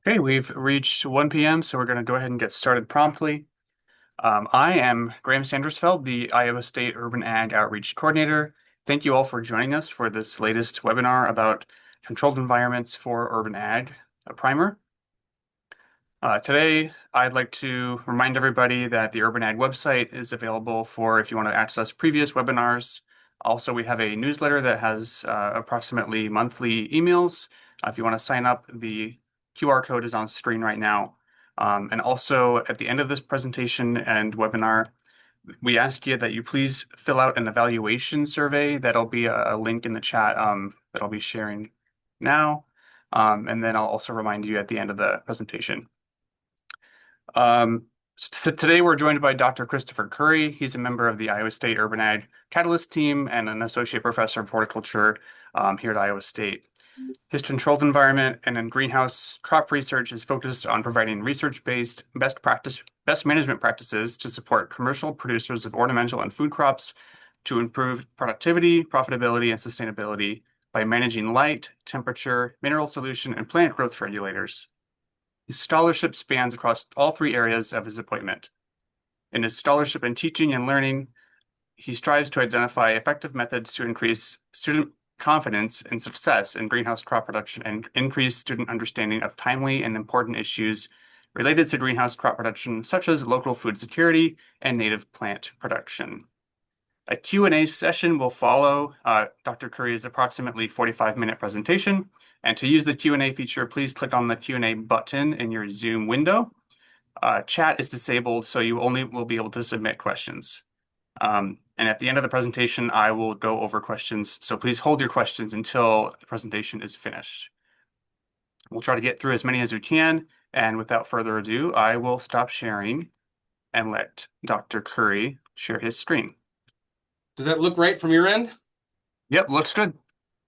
Okay, we've reached 1 p.m., so we're going to go ahead and get started promptly. I am Graham Sandersfeld, the Iowa State Urban Ag Outreach Coordinator. Thank you all for joining us for this latest webinar about controlled environments for urban ag, a primer. Today, I'd like to remind everybody that the Urban Ag website is available for if you want to access previous webinars. Also, we have a newsletter that has approximately monthly emails. If you want to sign up, the QR code is on screen right now. And also, at the end of this presentation and webinar, we ask you that you please fill out an evaluation survey. That'll be a link in the chat that I'll be sharing now. And then I'll also remind you at the end of the presentation. So today we're joined by Dr. Christopher Curry. He's a member of the Iowa State Urban Ag Catalyst team and an associate professor of horticulture here at Iowa State. His controlled environment and in greenhouse crop research is focused on providing research-based best management practices to support commercial producers of ornamental and food crops to improve productivity, profitability, and sustainability by managing light, temperature, mineral solution, and plant growth regulators. His scholarship spans across all three areas of his appointment. In his scholarship in teaching and learning, he strives to identify effective methods to increase student confidence and success in greenhouse crop production and increase student understanding of timely and important issues related to greenhouse crop production, such as local food security and native plant production. A Q&A session will follow Dr. Curry's approximately 45-minute presentation. And to use the Q&A feature, please click on the Q&A button in your Zoom window. Chat is disabled, so you only will be able to submit questions. And at the end of the presentation, I will go over questions. So please hold your questions until the presentation is finished. We'll try to get through as many as we can. And without further ado, I will stop sharing and let Dr. Curry share his screen. Does that look right from your end? Yep, looks good.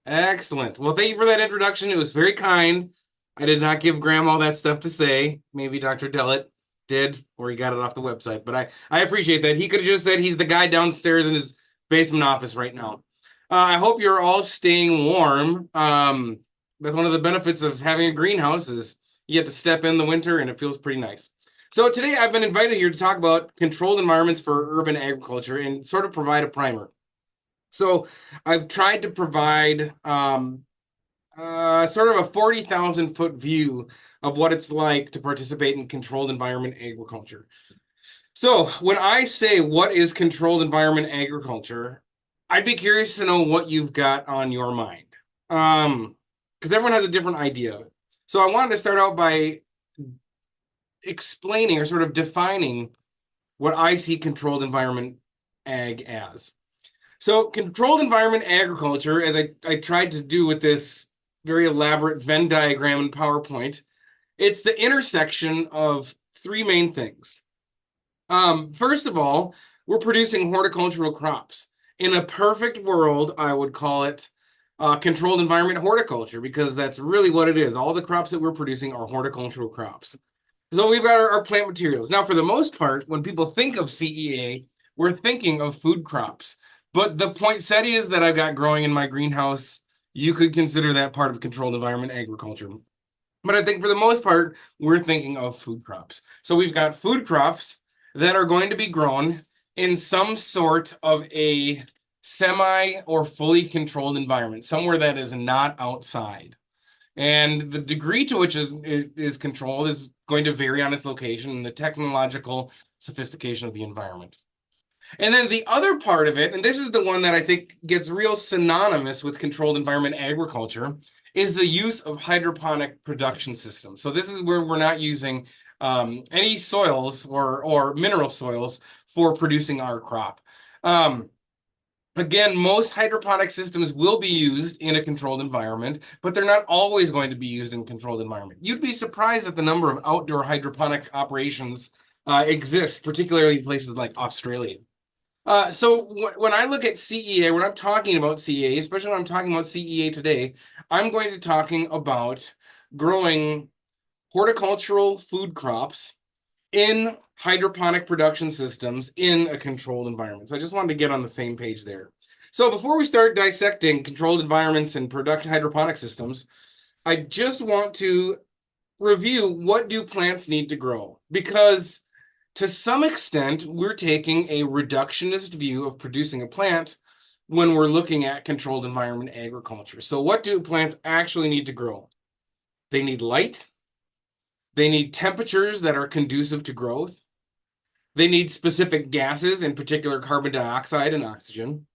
Excellent. Well, thank you for that introduction. It was very kind. I did not give Graham all that stuff to say. Maybe Dr. Dellett did, or he got it off the website. But I appreciate that. He could have just said he's the guy downstairs in his basement office right now. I hope you're all staying warm. That's one of the benefits of having a greenhouse is you get to step in the winter and it feels pretty nice. So today I've been invited here to talk about controlled environments for urban agriculture and sort of provide a primer. So I've tried to provide sort of a 40,000 foot view of what it's like to participate in controlled environment agriculture. So when I say what is controlled environment agriculture, I'd be curious to know what you've got on your mind. Because everyone has a different idea. So I wanted to start out by explaining or sort of defining what I see controlled environment ag as. So controlled environment agriculture, as I tried to do with this very elaborate Venn diagram in PowerPoint, it's the intersection of three main things. First of all, we're producing horticultural crops. In a perfect world, I would call it controlled environment horticulture because that's really what it is. All the crops that we're producing are horticultural crops. So we've got our plant materials. Now, for the most part, when people think of CEA, we're thinking of food crops. But the poinsettias that I've got growing in my greenhouse, you could consider that part of controlled environment agriculture. But I think for the most part, we're thinking of food crops. So we've got food crops that are going to be grown in some sort of a semi or fully controlled environment, somewhere that is not outside. And the degree to which is controlled is going to vary on its location and the technological sophistication of the environment. And then the other part of it, and this is the one that I think gets real synonymous with controlled environment agriculture, is the use of hydroponic production systems. So this is where we're not using any soils or mineral soils for producing our crop. Again, most hydroponic systems will be used in a controlled environment, but they're not always going to be used in a controlled environment. You'd be surprised at the number of outdoor hydroponic operations exist, particularly in places like Australia. So when I look at CEA, when I'm talking about CEA, especially when I'm talking about CEA today, I'm going to be talking about growing horticultural food crops in hydroponic production systems in a controlled environment. So I just wanted to get on the same page there. So before we start dissecting controlled environments and production hydroponic systems, I just want to review, what do plants need to grow? Because to some extent, we're taking a reductionist view of producing a plant when we're looking at controlled environment agriculture. So what do plants actually need to grow? They need light. They need temperatures that are conducive to growth. They need specific gases, in particular carbon dioxide and oxygen.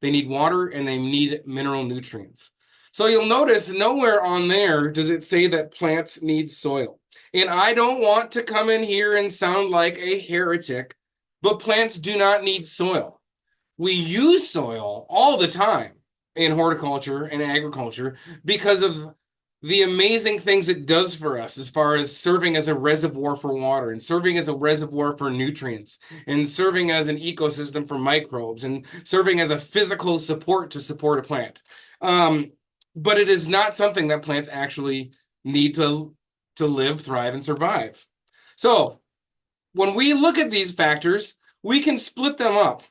They need water and they need mineral nutrients. So you'll notice nowhere on there does it say that plants need soil. And I don't want to come in here and sound like a heretic, but plants do not need soil. We use soil all the time in horticulture and agriculture because of the amazing things it does for us as far as serving as a reservoir for water and serving as a reservoir for nutrients and serving as an ecosystem for microbes and serving as a physical support to support a plant. But it is not something that plants actually need to live, thrive, and survive. So when we look at these factors, we can split them up.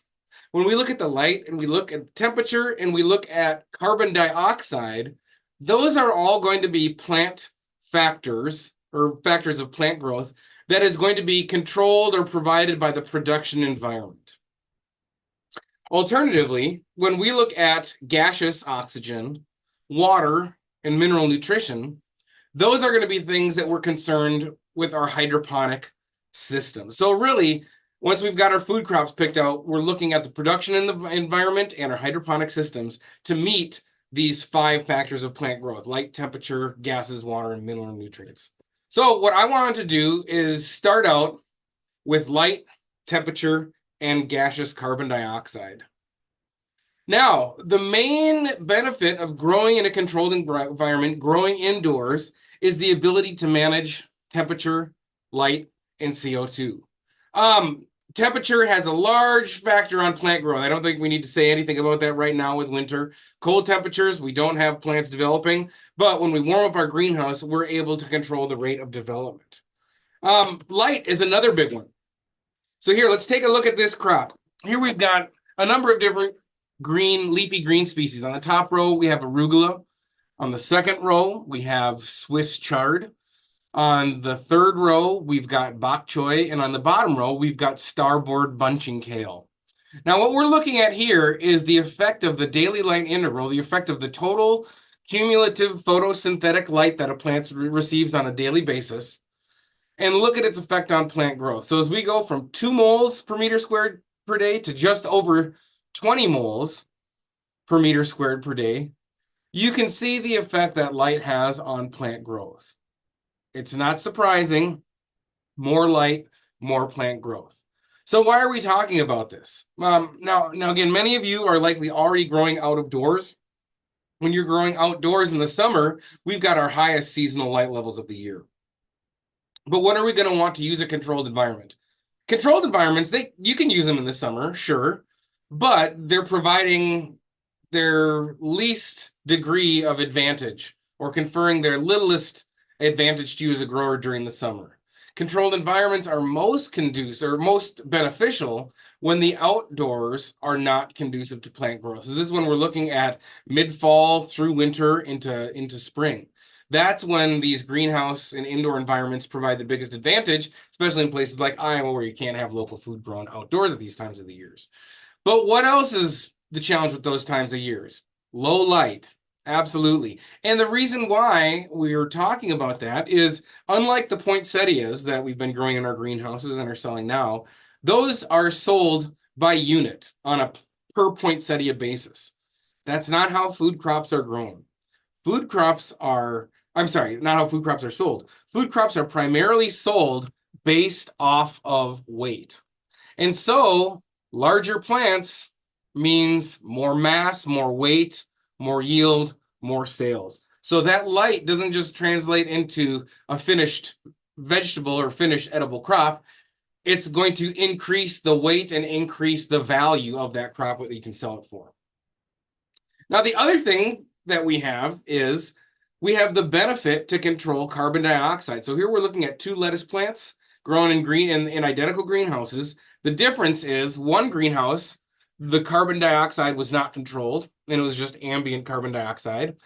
When we look at the light and we look at temperature and we look at carbon dioxide, those are all going to be plant factors or factors of plant growth that is going to be controlled or provided by the production environment. Alternatively, when we look at gaseous oxygen, water, and mineral nutrition, those are going to be things that we're concerned with our hydroponic system. So really, once we've got our food crops picked out, we're looking at the production in the environment and our hydroponic systems to meet these 5 factors of plant growth: light, temperature, gases, water, and mineral nutrients. So what I wanted to do is start out with light, temperature, and gaseous carbon dioxide. Now, the main benefit of growing in a controlled environment, growing indoors, is the ability to manage temperature, light, and CO2. Temperature has a large factor on plant growth. I don't think we need to say anything about that right now with winter. Cold temperatures, we don't have plants developing, but when we warm up our greenhouse, we're able to control the rate of development. Light is another big one. So here, let's take a look at this crop. Here we've got a number of different leafy green species. On the top row, we have arugula. On the second row, we have Swiss chard. On the third row, we've got bok choy, and on the bottom row, we've got starboard bunching kale. Now, what we're looking at here is the effect of the daily light interval, the effect of the total cumulative photosynthetic light that a plant receives on a daily basis, and look at its effect on plant growth. So as we go from 2 moles per meter squared per day to just over 20 moles per meter squared per day, you can see the effect that light has on plant growth. It's not surprising. More light, more plant growth. So why are we talking about this? Now again, many of you are likely already growing out of doors. When you're growing outdoors in the summer, we've got our highest seasonal light levels of the year. But when are we going to want to use a controlled environment? Controlled environments, you can use them in the summer, sure, but they're providing their least degree of advantage or conferring their littlest advantage to you as a grower during the summer. Controlled environments are most conducive or most beneficial when the outdoors are not conducive to plant growth. So this is when we're looking at mid-fall through winter into spring. That's when these greenhouse and indoor environments provide the biggest advantage, especially in places like Iowa where you can't have local food grown outdoors at these times of the years. But what else is the challenge with those times of years? Low light. Absolutely. And the reason why we're talking about that is, unlike the poinsettias that we've been growing in our greenhouses and are selling now, those are sold by unit on a per poinsettia basis. That's not how food crops are grown. Food crops are, I'm sorry, not how food crops are sold. Food crops are primarily sold based off of weight. And so larger plants means more mass, more weight, more yield, more sales. So that light doesn't just translate into a finished vegetable or finished edible crop. It's going to increase the weight and increase the value of that crop, what you can sell it for. Now, the other thing that we have is we have the benefit to control carbon dioxide. So here we're looking at 2 lettuce plants grown in identical greenhouses. The difference is one greenhouse, the carbon dioxide was not controlled, and it was just ambient carbon dioxide.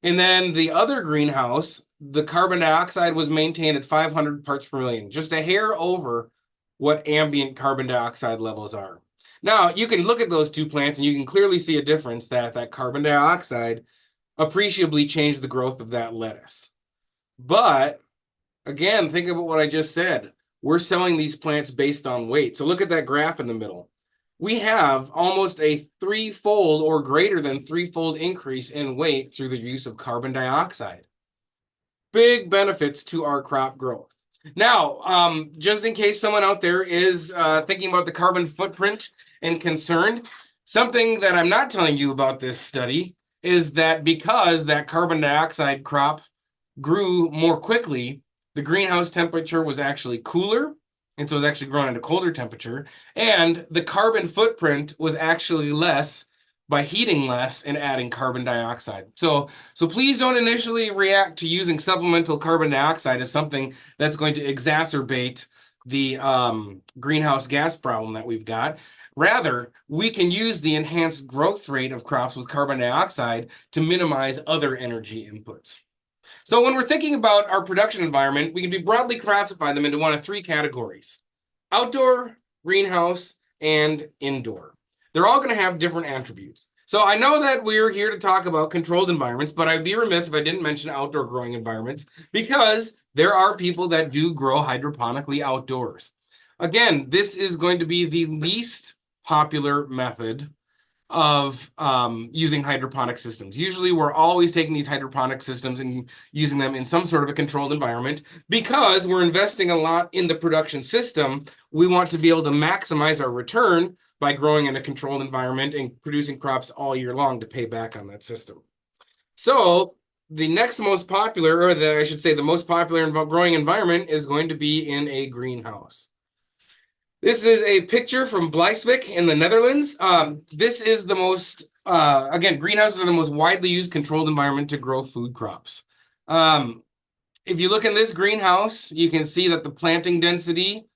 And then the other greenhouse, the carbon dioxide was maintained at 500 parts per million, just a hair over what ambient carbon dioxide levels are. Now, you can look at those two plants and you can clearly see a difference that carbon dioxide appreciably changed the growth of that lettuce. But again, think about what I just said. We're selling these plants based on weight. So look at that graph in the middle. We have almost a threefold or greater than threefold increase in weight through the use of carbon dioxide. Big benefits to our crop growth. Now, just in case someone out there is thinking about the carbon footprint and concerned, something that I'm not telling you about this study is that because that carbon dioxide crop grew more quickly, the greenhouse temperature was actually cooler, and so it was actually growing at a colder temperature, and the carbon footprint was actually less by heating less and adding carbon dioxide. So please don't initially react to using supplemental carbon dioxide as something that's going to exacerbate the greenhouse gas problem that we've got. Rather, we can use the enhanced growth rate of crops with carbon dioxide to minimize other energy inputs. So when we're thinking about our production environment, we can broadly classify them into one of three categories: outdoor, greenhouse, and indoor. They're all going to have different attributes. So I know that we're here to talk about controlled environments, but I'd be remiss if I didn't mention outdoor growing environments because there are people that do grow hydroponically outdoors. Again, this is going to be the least popular method of using hydroponic systems. Usually we're always taking these hydroponic systems and using them in some sort of a controlled environment because we're investing a lot in the production system. We want to be able to maximize our return by growing in a controlled environment and producing crops all year long to pay back on that system. So the next most popular, or I should say the most popular growing environment, is going to be in a greenhouse. This is a picture from Bleiswijk in the Netherlands. This is the most, again, greenhouses are the most widely used controlled environment to grow food crops. If you look in this greenhouse, you can see that the planting density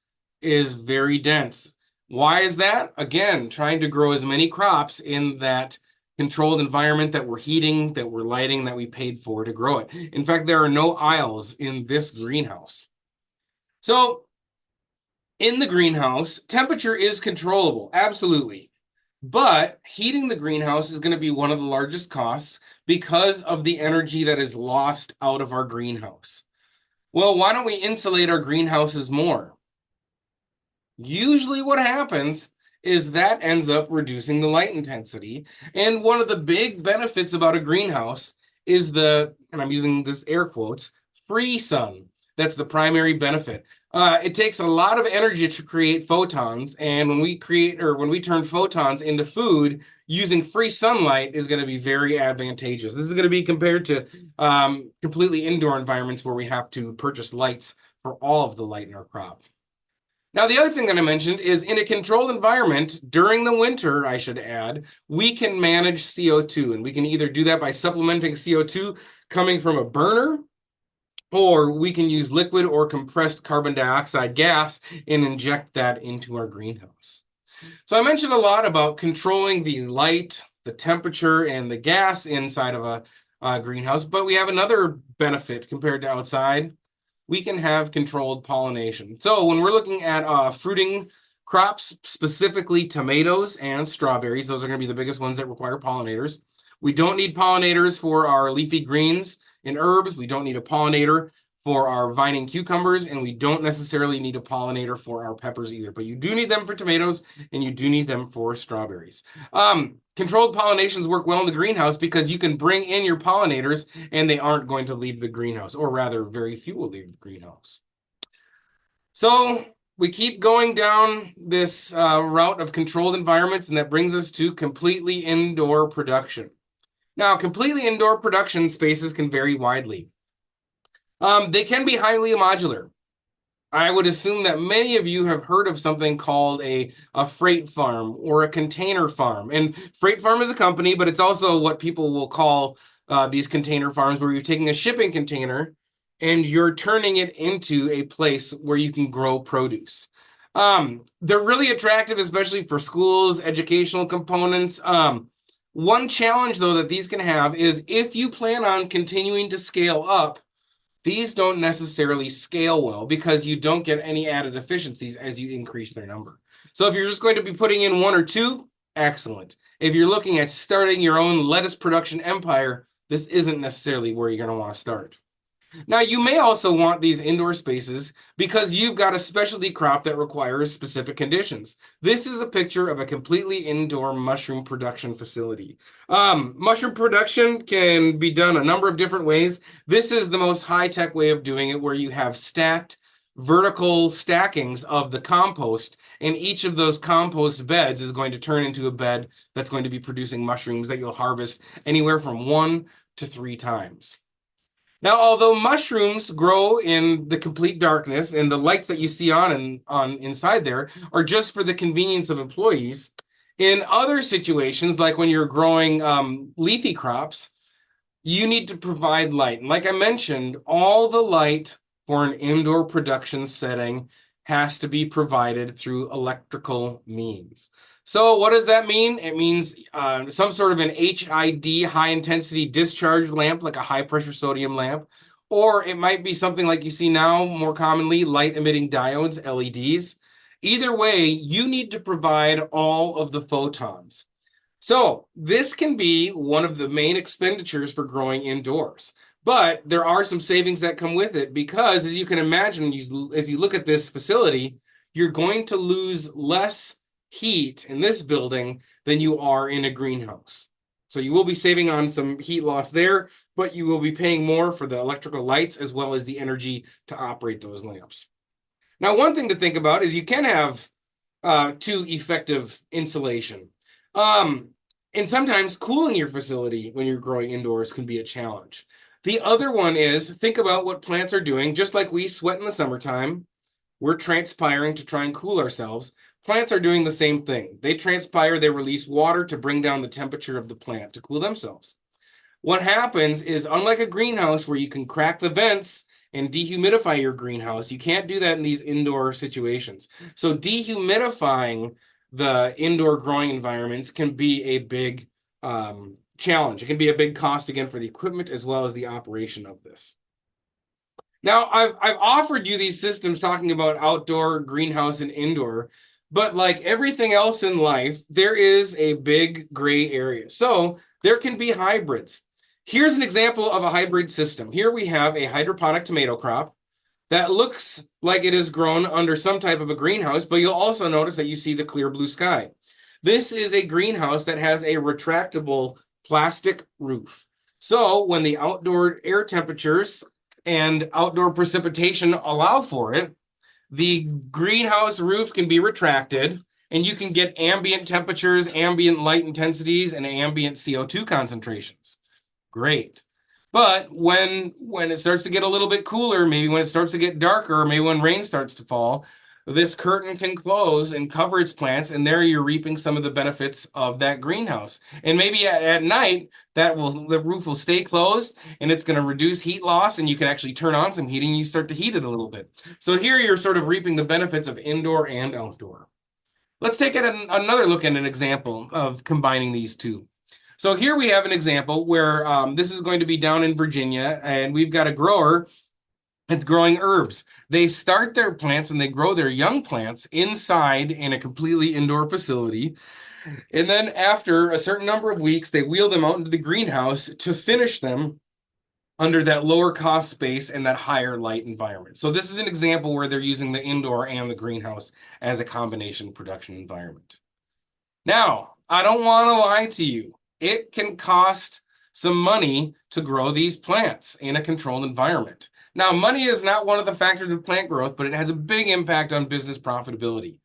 is very dense. Why is that? Again, trying to grow as many crops in that controlled environment that we're heating, that we're lighting, that we paid for to grow it. In fact, there are no aisles in this greenhouse. So in the greenhouse, temperature is controllable, absolutely. But heating the greenhouse is going to be one of the largest costs because of the energy that is lost out of our greenhouse. Well, why don't we insulate our greenhouses more? Usually what happens is that ends up reducing the light intensity. And one of the big benefits about a greenhouse is and I'm using this air quotes, free sun. That's the primary benefit. It takes a lot of energy to create photons, and when we turn photons into food, using free sunlight is going to be very advantageous. This is going to be compared to completely indoor environments where we have to purchase lights for all of the light in our crop. Now, the other thing that I mentioned is in a controlled environment during the winter, I should add, we can manage CO2, and we can either do that by supplementing CO2 coming from a burner, or we can use liquid or compressed carbon dioxide gas and inject that into our greenhouse. So I mentioned a lot about controlling the light, the temperature, and the gas inside of a greenhouse, but we have another benefit compared to outside. We can have controlled pollination. So when we're looking at fruiting crops, specifically tomatoes and strawberries, those are going to be the biggest ones that require pollinators. We don't need pollinators for our leafy greens and herbs. We don't need a pollinator for our vining cucumbers, and we don't necessarily need a pollinator for our peppers either, but you do need them for tomatoes and you do need them for strawberries. Controlled pollinations work well in the greenhouse because you can bring in your pollinators and they aren't going to leave the greenhouse, or rather very few will leave the greenhouse. So we keep going down this route of controlled environments, and that brings us to completely indoor production. Now, completely indoor production spaces can vary widely. They can be highly modular. I would assume that many of you have heard of something called a freight farm or a container farm. And freight farm is a company, but it's also what people will call these container farms, where you're taking a shipping container and you're turning it into a place where you can grow produce. They're really attractive, especially for schools, educational components. One challenge, though, that these can have is if you plan on continuing to scale up, these don't necessarily scale well because you don't get any added efficiencies as you increase their number. So if you're just going to be putting in one or two, excellent. If you're looking at starting your own lettuce production empire, this isn't necessarily where you're going to want to start. Now, you may also want these indoor spaces because you've got a specialty crop that requires specific conditions. This is a picture of a completely indoor mushroom production facility. Mushroom production can be done a number of different ways. This is the most high-tech way of doing it, where you have stacked vertical stackings of the compost, and each of those compost beds is going to turn into a bed that's going to be producing mushrooms that you'll harvest anywhere from 1 to 3 times. Now, although mushrooms grow in the complete darkness and the lights that you see on inside there are just for the convenience of employees, in other situations, like when you're growing leafy crops, you need to provide light. And like I mentioned, all the light for an indoor production setting has to be provided through electrical means. So what does that mean? It means some sort of an HID, high intensity discharge lamp, like a high pressure sodium lamp, or it might be something like you see now more commonly, light emitting diodes, LEDs. Either way, you need to provide all of the photons. So this can be one of the main expenditures for growing indoors. But there are some savings that come with it because, as you can imagine, as you look at this facility, you're going to lose less heat in this building than you are in a greenhouse. So you will be saving on some heat loss there, but you will be paying more for the electrical lights as well as the energy to operate those lamps. Now, one thing to think about is you can have too effective insulation. And sometimes cooling your facility when you're growing indoors can be a challenge. The other one is think about what plants are doing. Just like we sweat in the summertime, we're transpiring to try and cool ourselves. Plants are doing the same thing. They transpire, they release water to bring down the temperature of the plant to cool themselves. What happens is, unlike a greenhouse where you can crack the vents and dehumidify your greenhouse, you can't do that in these indoor situations. So dehumidifying the indoor growing environments can be a big challenge. It can be a big cost again for the equipment as well as the operation of this. Now, I've offered you these systems talking about outdoor, greenhouse, and indoor, but like everything else in life, there is a big gray area. So there can be hybrids. Here's an example of a hybrid system. Here we have a hydroponic tomato crop that looks like it is grown under some type of a greenhouse, but you'll also notice that you see the clear blue sky. This is a greenhouse that has a retractable plastic roof. So when the outdoor air temperatures and outdoor precipitation allow for it, the greenhouse roof can be retracted and you can get ambient temperatures, ambient light intensities, and ambient CO2 concentrations. Great. But when it starts to get a little bit cooler, maybe when it starts to get darker, maybe when rain starts to fall, this curtain can close and cover its plants, and there you're reaping some of the benefits of that greenhouse. And maybe at night, the roof will stay closed, and it's going to reduce heat loss, and you can actually turn on some heating, and you start to heat it a little bit. So here you're sort of reaping the benefits of indoor and outdoor. Let's take another look at an example of combining these two. So here we have an example where this is going to be down in Virginia, and we've got a grower that's growing herbs. They start their plants and they grow their young plants inside in a completely indoor facility. And then after a certain number of weeks, they wheel them out into the greenhouse to finish them under that lower cost space and that higher light environment. So this is an example where they're using the indoor and the greenhouse as a combination production environment. Now, I don't want to lie to you. It can cost some money to grow these plants in a controlled environment. Now, money is not one of the factors of plant growth, but it has a big impact on business profitability.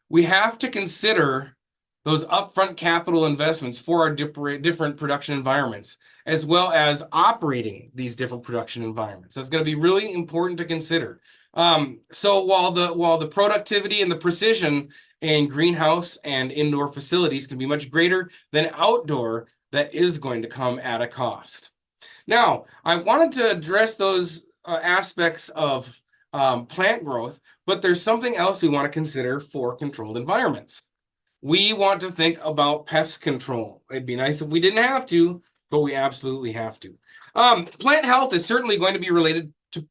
We have to consider those upfront capital investments for our different production environments, as well as operating these different production environments. That's going to be really important to consider. So while the productivity and the precision in greenhouse and indoor facilities can be much greater than outdoor, that is going to come at a cost. Now, I wanted to address those aspects of plant growth, but there's something else we want to consider for controlled environments. We want to think about pest control. It'd be nice if we didn't have to, but we absolutely have to. Plant health is certainly going to be related to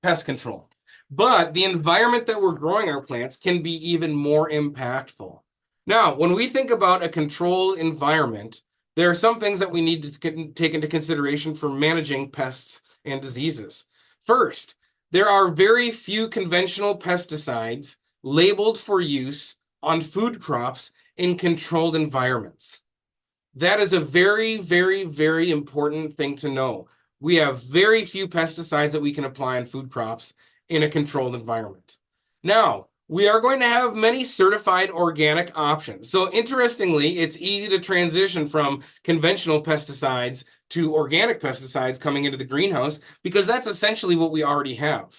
pest control. But the environment that we're growing our plants can be even more impactful. Now, when we think about a controlled environment, there are some things that we need to take into consideration for managing pests and diseases. First, there are very few conventional pesticides labeled for use on food crops in controlled environments. That is a very, very, very important thing to know. We have very few pesticides that we can apply on food crops in a controlled environment. Now, we are going to have many certified organic options. So interestingly, it's easy to transition from conventional pesticides to organic pesticides coming into the greenhouse because that's essentially what we already have.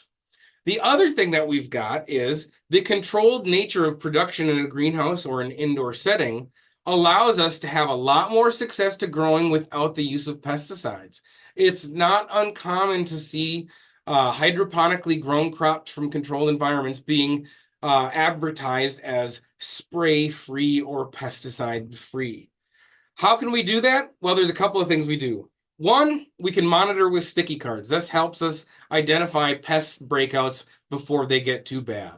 The other thing that we've got is the controlled nature of production in a greenhouse or an indoor setting allows us to have a lot more success to growing without the use of pesticides. It's not uncommon to see hydroponically grown crops from controlled environments being advertised as spray-free or pesticide-free. How can we do that? Well, there's a couple of things we do. One, we can monitor with sticky cards. This helps us identify pest breakouts before they get too bad.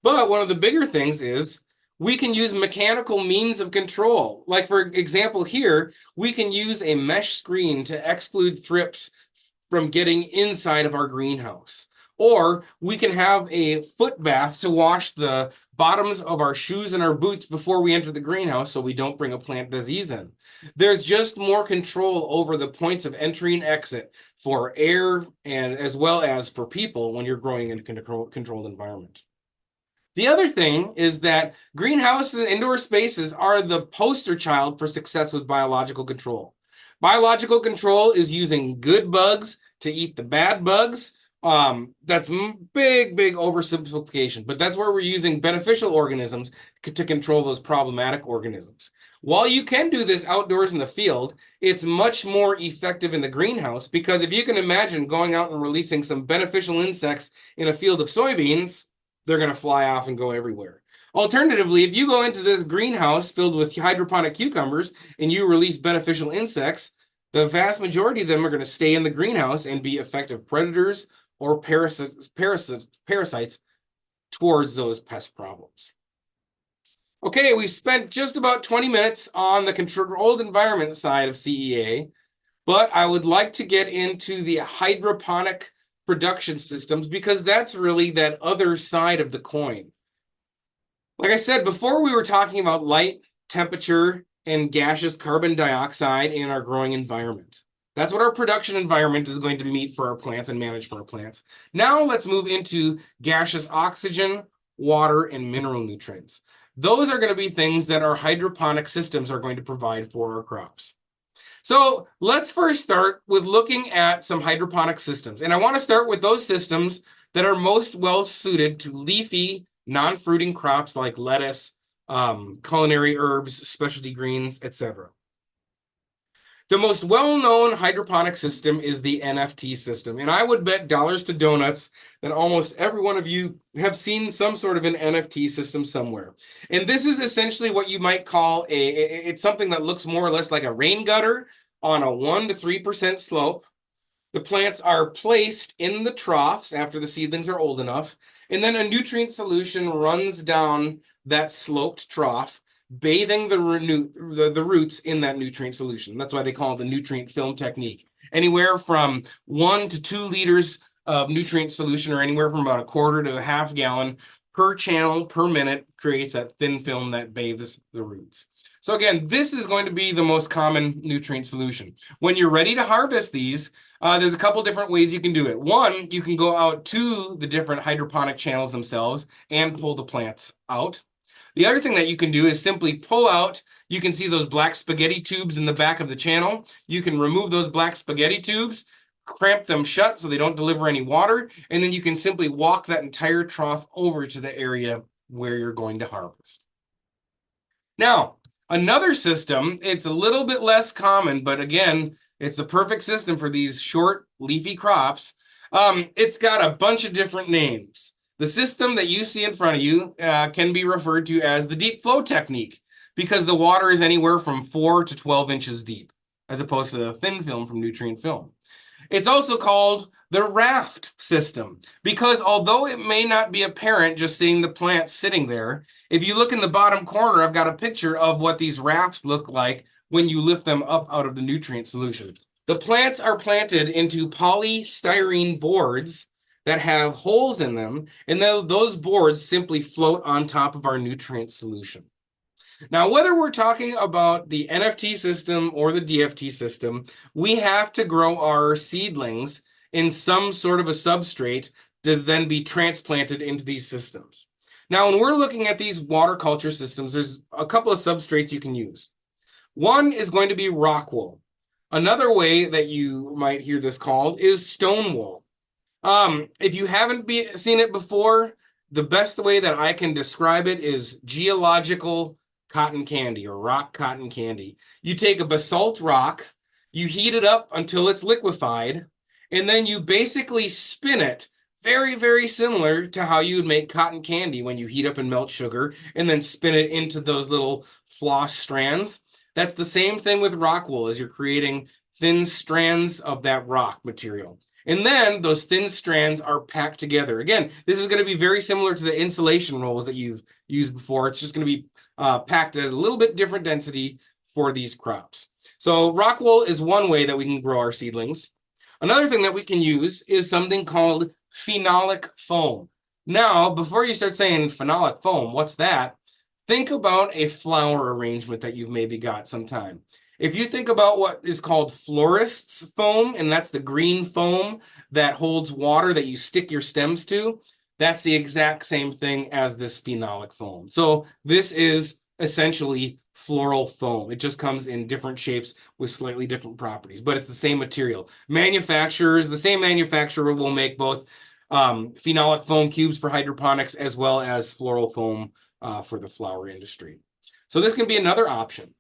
But one of the bigger things is we can use mechanical means of control. Like for example here, we can use a mesh screen to exclude thrips from getting inside of our greenhouse. Or we can have a foot bath to wash the bottoms of our shoes and our boots before we enter the greenhouse so we don't bring a plant disease in. There's just more control over the points of entry and exit for air and as well as for people when you're growing in a controlled environment. The other thing is that greenhouses and indoor spaces are the poster child for success with biological control. Biological control is using good bugs to eat the bad bugs. That's big, big oversimplification, but that's where we're using beneficial organisms to control those problematic organisms. While you can do this outdoors in the field, it's much more effective in the greenhouse because if you can imagine going out and releasing some beneficial insects in a field of soybeans, they're going to fly off and go everywhere. Alternatively, if you go into this greenhouse filled with hydroponic cucumbers and you release beneficial insects, the vast majority of them are going to stay in the greenhouse and be effective predators or parasites towards those pest problems. Okay, we've spent just about 20 minutes on the controlled environment side of CEA, but I would like to get into the hydroponic production systems because that's really that other side of the coin. Like I said, before we were talking about light, temperature, and gaseous carbon dioxide in our growing environment. That's what our production environment is going to meet for our plants and manage for our plants. Now let's move into gaseous oxygen, water, and mineral nutrients. Those are going to be things that our hydroponic systems are going to provide for our crops. So let's first start with looking at some hydroponic systems. And I want to start with those systems that are most well suited to leafy, non-fruiting crops like lettuce, culinary herbs, specialty greens, etc. The most well-known hydroponic system is the NFT system. And I would bet dollars to donuts that almost every one of you have seen some sort of an NFT system somewhere. And this is essentially what you might call it's something that looks more or less like a rain gutter on a 1 to 3% slope. The plants are placed in the troughs after the seedlings are old enough. And then a nutrient solution runs down that sloped trough, bathing the roots in that nutrient solution. That's why they call it the nutrient film technique. Anywhere from 1 to 2 liters of nutrient solution, or anywhere from about a quarter to a half gallon per channel per minute, creates that thin film that bathes the roots. So again, this is going to be the most common nutrient solution. When you're ready to harvest these, there's a couple different ways you can do it. One, you can go out to the different hydroponic channels themselves and pull the plants out. The other thing that you can do is simply pull out, you can see those black spaghetti tubes in the back of the channel. You can remove those black spaghetti tubes, cramp them shut so they don't deliver any water, and then you can simply walk that entire trough over to the area where you're going to harvest. Now, another system, it's a little bit less common, but again, it's the perfect system for these short leafy crops. It's got a bunch of different names. The system that you see in front of you can be referred to as the deep flow technique because the water is anywhere from 4 to 12 inches deep, as opposed to the thin film from nutrient film. It's also called the raft system because although it may not be apparent just seeing the plants sitting there, if you look in the bottom corner, I've got a picture of what these rafts look like when you lift them up out of the nutrient solution. The plants are planted into polystyrene boards that have holes in them, and then those boards simply float on top of our nutrient solution. Now, whether we're talking about the NFT system or the DFT system, we have to grow our seedlings in some sort of a substrate to then be transplanted into these systems. Now, when we're looking at these water culture systems, there's a couple of substrates you can use. One is going to be rock wool. Another way that you might hear this called is stone wool. If you haven't seen it before, the best way that I can describe it is geological cotton candy or rock cotton candy. You take a basalt rock, you heat it up until it's liquefied, and then you basically spin it very, very similar to how you would make cotton candy when you heat up and melt sugar and then spin it into those little floss strands. That's the same thing with rock wool as you're creating thin strands of that rock material. And then those thin strands are packed together. Again, this is going to be very similar to the insulation rolls that you've used before. It's just going to be packed at a little bit different density for these crops. So rock wool is one way that we can grow our seedlings. Another thing that we can use is something called phenolic foam. Now, before you start saying phenolic foam, what's that? Think about a flower arrangement that you've maybe got sometime. If you think about what is called florist's foam, and that's the green foam that holds water that you stick your stems to, that's the exact same thing as this phenolic foam. So this is essentially floral foam. It just comes in different shapes with slightly different properties, but it's the same material. The same manufacturer will make both phenolic foam cubes for hydroponics as well as floral foam for the flower industry. So this can be another option.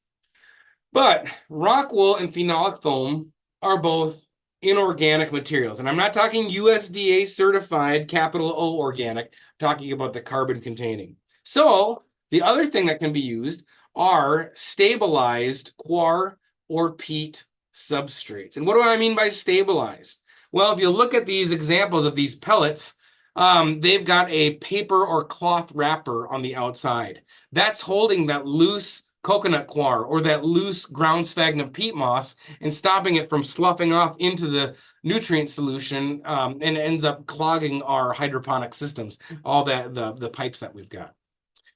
But rock wool and phenolic foam are both inorganic materials. And I'm not talking USDA certified capital O organic, I'm talking about the carbon containing. So the other thing that can be used are stabilized coir or peat substrates. And what do I mean by stabilized? Well, if you look at these examples of these pellets, they've got a paper or cloth wrapper on the outside. That's holding that loose coconut coir or that loose ground sphagnum peat moss and stopping it from sloughing off into the nutrient solution and ends up clogging our hydroponic systems, all the pipes that we've got.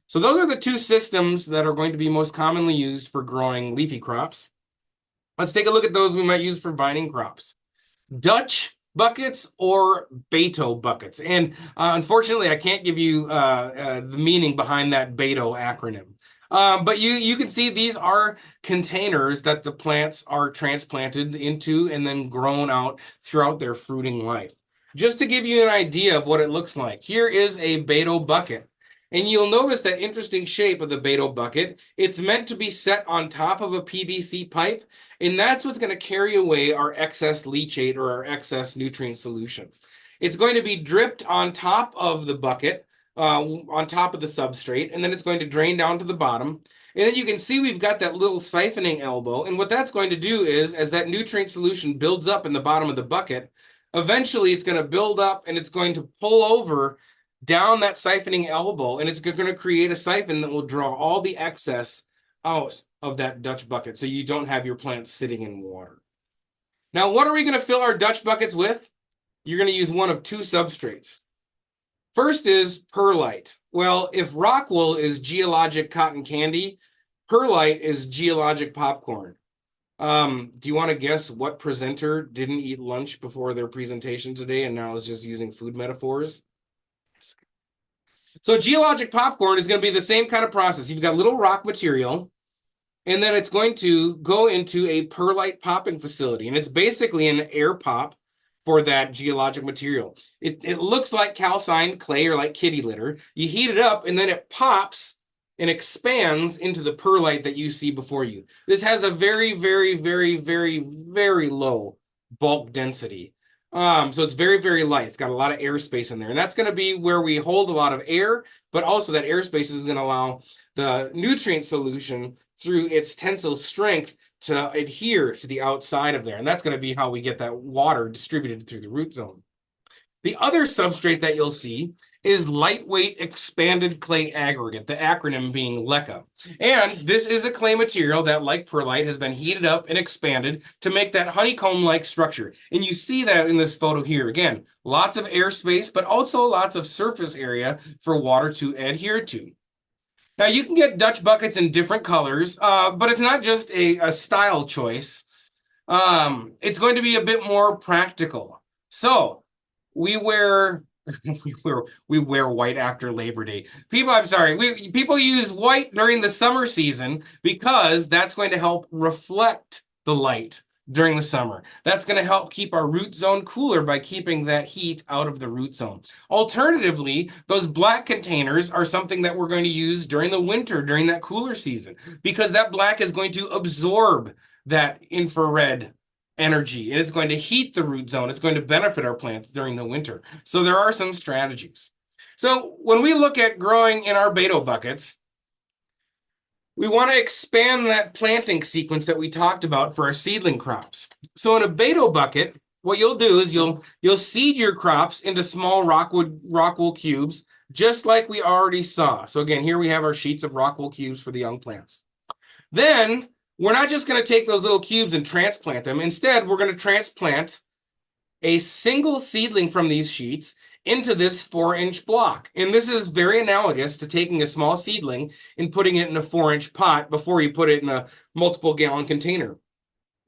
So those are the two systems that are going to be most commonly used for growing leafy crops. Let's take a look at those we might use for vining crops. Dutch buckets or Beto buckets. And unfortunately, I can't give you the meaning behind that Beto acronym. But you can see these are containers that the plants are transplanted into and then grown out throughout their fruiting life. Just to give you an idea of what it looks like, here is a Beto bucket. And you'll notice that interesting shape of the Beto bucket. It's meant to be set on top of a PVC pipe, and that's what's going to carry away our excess leachate or our excess nutrient solution. It's going to be dripped on top of the bucket, on top of the substrate, and then it's going to drain down to the bottom. And then you can see we've got that little siphoning elbow. And what that's going to do is, as that nutrient solution builds up in the bottom of the bucket, eventually it's going to build up and it's going to pull over down that siphoning elbow, and it's going to create a siphon that will draw all the excess out of that Dutch bucket so you don't have your plants sitting in water. Now, what are we going to fill our Dutch buckets with? You're going to use one of two substrates. First is perlite. Well, if rock wool is geologic cotton candy, perlite is geologic popcorn. Do you want to guess what presenter didn't eat lunch before their presentation today and now is just using food metaphors? So geologic popcorn is going to be the same kind of process. You've got little rock material, and then it's going to go into a perlite popping facility. And it's basically an air pop for that geologic material. It looks like calcined clay or like kitty litter. You heat it up, and then it pops and expands into the perlite that you see before you. This has a very, very, very, very, very low bulk density. So it's very, very light. It's got a lot of airspace in there. And that's going to be where we hold a lot of air, but also that airspace is going to allow the nutrient solution through its tensile strength to adhere to the outside of there. And that's going to be how we get that water distributed through the root zone. The other substrate that you'll see is lightweight expanded clay aggregate, the acronym being LECA. And this is a clay material that, like perlite, has been heated up and expanded to make that honeycomb-like structure. And you see that in this photo here. Again, lots of airspace, but also lots of surface area for water to adhere to. Now, you can get Dutch buckets in different colors, but it's not just a style choice. It's going to be a bit more practical. So we wear we wear white after Labor Day. People use white during the summer season because that's going to help reflect the light during the summer. That's going to help keep our root zone cooler by keeping that heat out of the root zone. Alternatively, those black containers are something that we're going to use during the winter, during that cooler season, because that black is going to absorb that infrared energy and it's going to heat the root zone. It's going to benefit our plants during the winter. So there are some strategies. So when we look at growing in our Beto buckets, we want to expand that planting sequence that we talked about for our seedling crops. So in a Beto bucket, what you'll do is you'll seed your crops into small rock wool cubes, just like we already saw. So again, here we have our sheets of rock wool cubes for the young plants. Then we're not just going to take those little cubes and transplant them. Instead, we're going to transplant a single seedling from these sheets into this 4-inch block. And this is very analogous to taking a small seedling and putting it in a 4-inch pot before you put it in a multiple gallon container.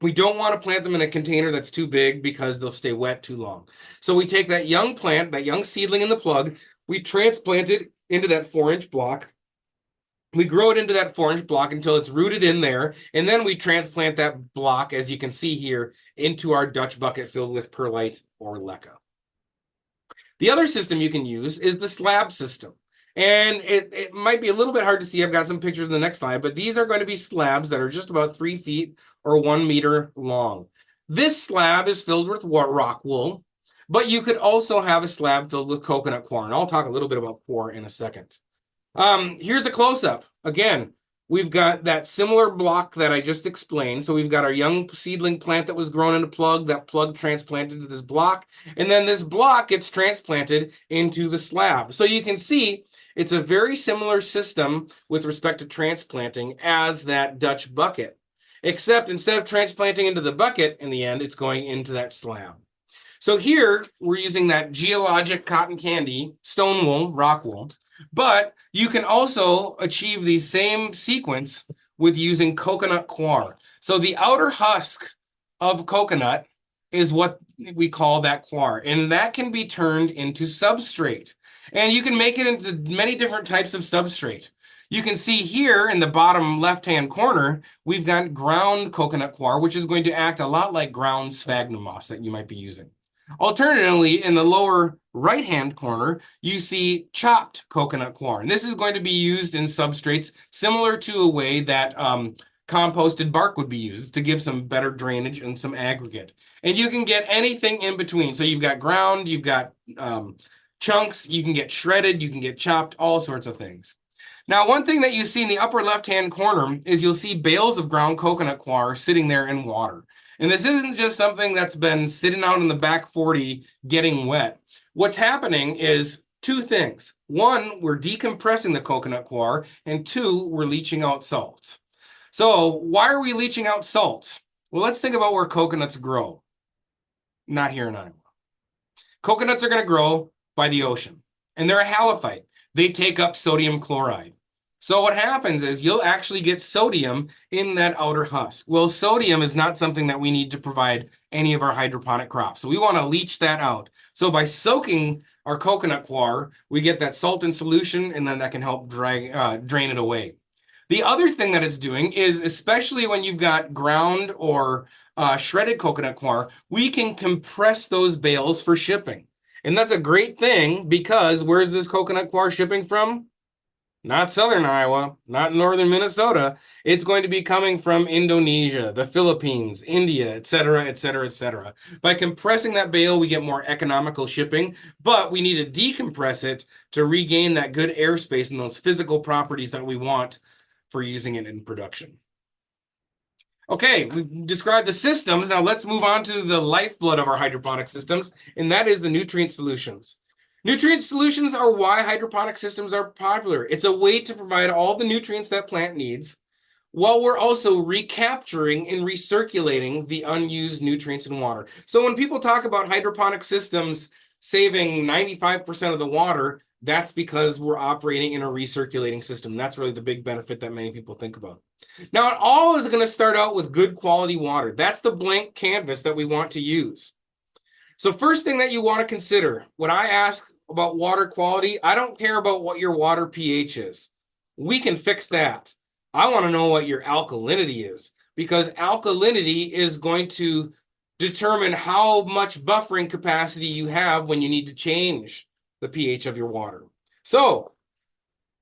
We don't want to plant them in a container that's too big because they'll stay wet too long. So we take that young plant, that young seedling in the plug, we transplant it into that 4-inch block. We grow it into that 4-inch block until it's rooted in there, and then we transplant that block, as you can see here, into our Dutch bucket filled with perlite or LECA. The other system you can use is the slab system. And it might be a little bit hard to see. I've got some pictures in the next slide, but these are going to be slabs that are just about 3 feet or 1 meter long. This slab is filled with rock wool, but you could also have a slab filled with coconut coir. And I'll talk a little bit about coir in a second. Here's a close-up. Again, we've got that similar block that I just explained. So we've got our young seedling plant that was grown in a plug, that plug transplanted to this block, and then this block gets transplanted into the slab. So you can see it's a very similar system with respect to transplanting as that Dutch bucket, except instead of transplanting into the bucket, in the end, it's going into that slab. So here, we're using that geologic cotton candy, stone wool, rock wool, but you can also achieve the same sequence with using coconut coir. So the outer husk of coconut is what we call that coir, and that can be turned into substrate. And you can make it into many different types of substrate. You can see here in the bottom left-hand corner, we've got ground coconut coir, which is going to act a lot like ground sphagnum moss that you might be using. Alternatively, in the lower right-hand corner, you see chopped coconut coir. And this is going to be used in substrates similar to a way that composted bark would be used to give some better drainage and some aggregate. And you can get anything in between. So you've got ground, you've got chunks, you can get shredded, you can get chopped, all sorts of things. Now, one thing that you see in the upper left-hand corner is you'll see bales of ground coconut coir sitting there in water. And this isn't just something that's been sitting out in the back 40 getting wet. What's happening is 2 things. 1, we're decompressing the coconut coir, and 2, we're leaching out salts. So why are we leaching out salts? Well, let's think about where coconuts grow. Not here in Iowa. Coconuts are going to grow by the ocean, and they're a halophyte. They take up sodium chloride. So what happens is you'll actually get sodium in that outer husk. Well, sodium is not something that we need to provide any of our hydroponic crops. So we want to leach that out. So by soaking our coconut coir, we get that salt in solution, and then that can help drain it away. The other thing that it's doing is, especially when you've got ground or shredded coconut coir, we can compress those bales for shipping. And that's a great thing because where's this coconut coir shipping from? Not southern Iowa, not northern Minnesota. It's going to be coming from Indonesia, the Philippines, India, et cetera, et cetera, et cetera. By compressing that bale, we get more economical shipping, but we need to decompress it to regain that good airspace and those physical properties that we want for using it in production. Okay, we've described the systems. Now let's move on to the lifeblood of our hydroponic systems, and that is the nutrient solutions. Nutrient solutions are why hydroponic systems are popular. It's a way to provide all the nutrients that plant needs, while we're also recapturing and recirculating the unused nutrients in water. So when people talk about hydroponic systems saving 95% of the water, that's because we're operating in a recirculating system. That's really the big benefit that many people think about. Now, it all is going to start out with good quality water. That's the blank canvas that we want to use. So first thing that you want to consider, when I ask about water quality, I don't care about what your water pH is. We can fix that. I want to know what your alkalinity is, because alkalinity is going to determine how much buffering capacity you have when you need to change the pH of your water. So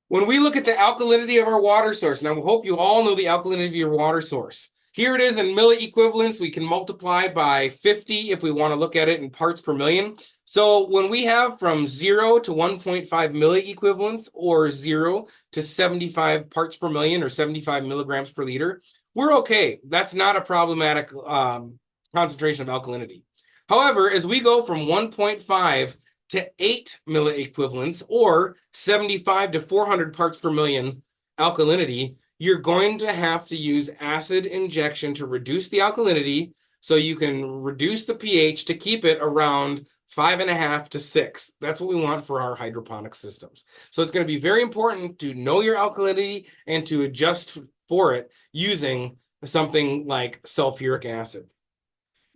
when we look at the alkalinity of our water source, and I hope you all know the alkalinity of your water source. Here it is in milliequivalents. We can multiply by 50 if we want to look at it in parts per million. So when we have from 0 to 1.5 milliequivalents, or 0 to 75 parts per million, or 75 milligrams per liter, we're okay. That's not a problematic concentration of alkalinity. However, as we go from 1.5 to 8 milliequivalents, or 75 to 400 parts per million alkalinity, you're going to have to use acid injection to reduce the alkalinity, so you can reduce the pH to keep it around 5.5 to 6. That's what we want for our hydroponic systems. So it's going to be very important to know your alkalinity and to adjust for it using something like sulfuric acid.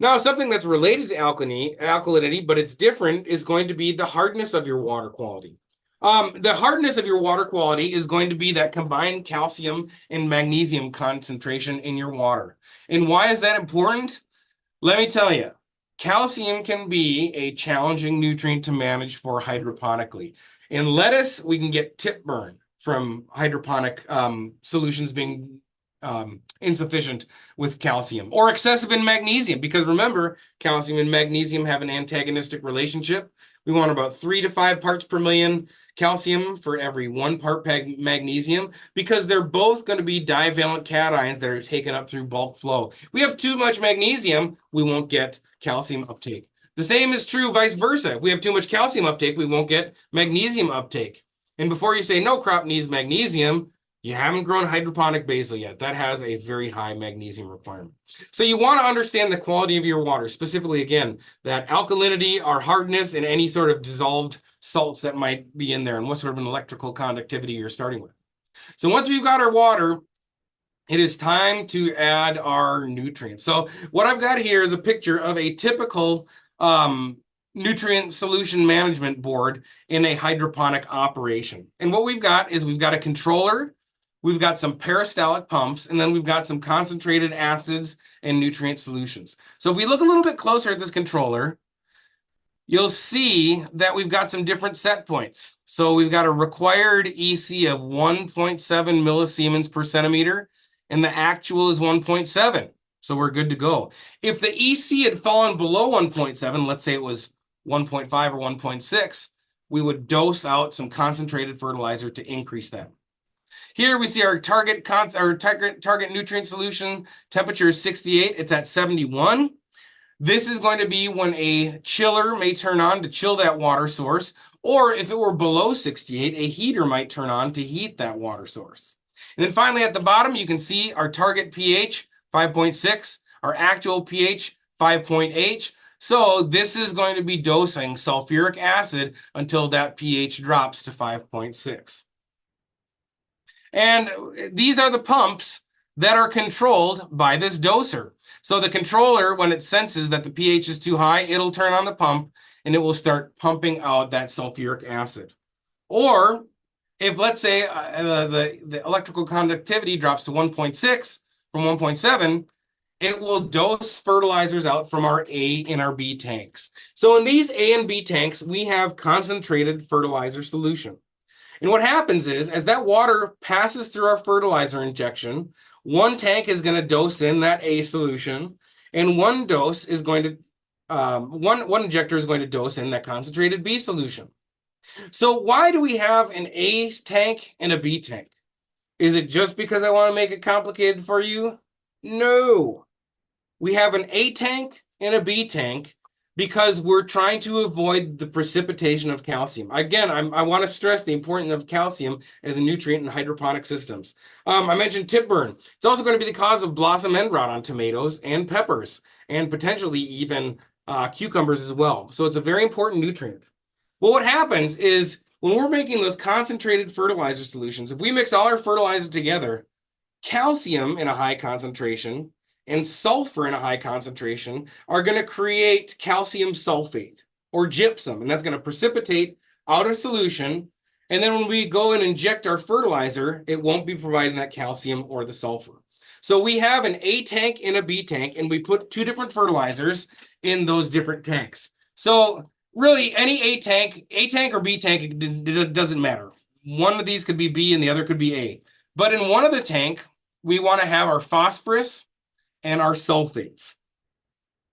Now, something that's related to alkalinity, but it's different, is going to be the hardness of your water quality. The hardness of your water quality is going to be that combined calcium and magnesium concentration in your water. And why is that important? Let me tell you, calcium can be a challenging nutrient to manage for hydroponically. In lettuce, we can get tip burn from hydroponic solutions being insufficient with calcium, or excessive in magnesium, because remember, calcium and magnesium have an antagonistic relationship. We want about 3 to 5 parts per million calcium for every 1 part magnesium, because they're both going to be divalent cations that are taken up through bulk flow. We have too much magnesium, we won't get calcium uptake. The same is true vice versa. If we have too much calcium uptake, we won't get magnesium uptake. And before you say no crop needs magnesium, you haven't grown hydroponic basil yet. That has a very high magnesium requirement. So you want to understand the quality of your water, specifically, again, that alkalinity, or hardness, and any sort of dissolved salts that might be in there, and what sort of an electrical conductivity you're starting with. So once we've got our water, it is time to add our nutrients. So what I've got here is a picture of a typical nutrient solution management board in a hydroponic operation. And what we've got is we've got a controller, we've got some peristaltic pumps, and then we've got some concentrated acids and nutrient solutions. So if we look a little bit closer at this controller, you'll see that we've got some different set points. So we've got a required EC of 1.7 millisiemens per centimeter, and the actual is 1.7. So we're good to go. If the EC had fallen below 1.7, let's say it was 1.5 or 1.6, we would dose out some concentrated fertilizer to increase that. Here we see our target nutrient solution temperature is 68. It's at 71. This is going to be when a chiller may turn on to chill that water source, or if it were below 68, a heater might turn on to heat that water source. And then finally at the bottom, you can see our target pH, 5.6, our actual pH, 5.8. So this is going to be dosing sulfuric acid until that pH drops to 5.6. And these are the pumps that are controlled by this doser. So the controller, when it senses that the pH is too high, it'll turn on the pump and it will start pumping out that sulfuric acid. Or if, let's say, the electrical conductivity drops to 1.6 from 1.7, it will dose fertilizers out from our A and our B tanks. So in these A and B tanks, we have concentrated fertilizer solution. And what happens is, as that water passes through our fertilizer injection, one tank is going to dose in that A solution, and one injector is going to dose in that concentrated B solution. So why do we have an A tank and a B tank? Is it just because I want to make it complicated for you? No. We have an A tank and a B tank because we're trying to avoid the precipitation of calcium. Again, I want to stress the importance of calcium as a nutrient in hydroponic systems. I mentioned tip burn. It's also going to be the cause of blossom end rot on tomatoes and peppers, and potentially even cucumbers as well. So it's a very important nutrient. Well, what happens is when we're making those concentrated fertilizer solutions, if we mix all our fertilizer together, calcium in a high concentration and sulfur in a high concentration are going to create calcium sulfate or gypsum, and that's going to precipitate out of solution. And then when we go and inject our fertilizer, it won't be providing that calcium or the sulfur. So we have an A tank and a B tank, and we put two different fertilizers in those different tanks. So really, any A tank or B tank, it doesn't matter. One of these could be B and the other could be A. But in one of the tank, we want to have our phosphorus and our sulfates.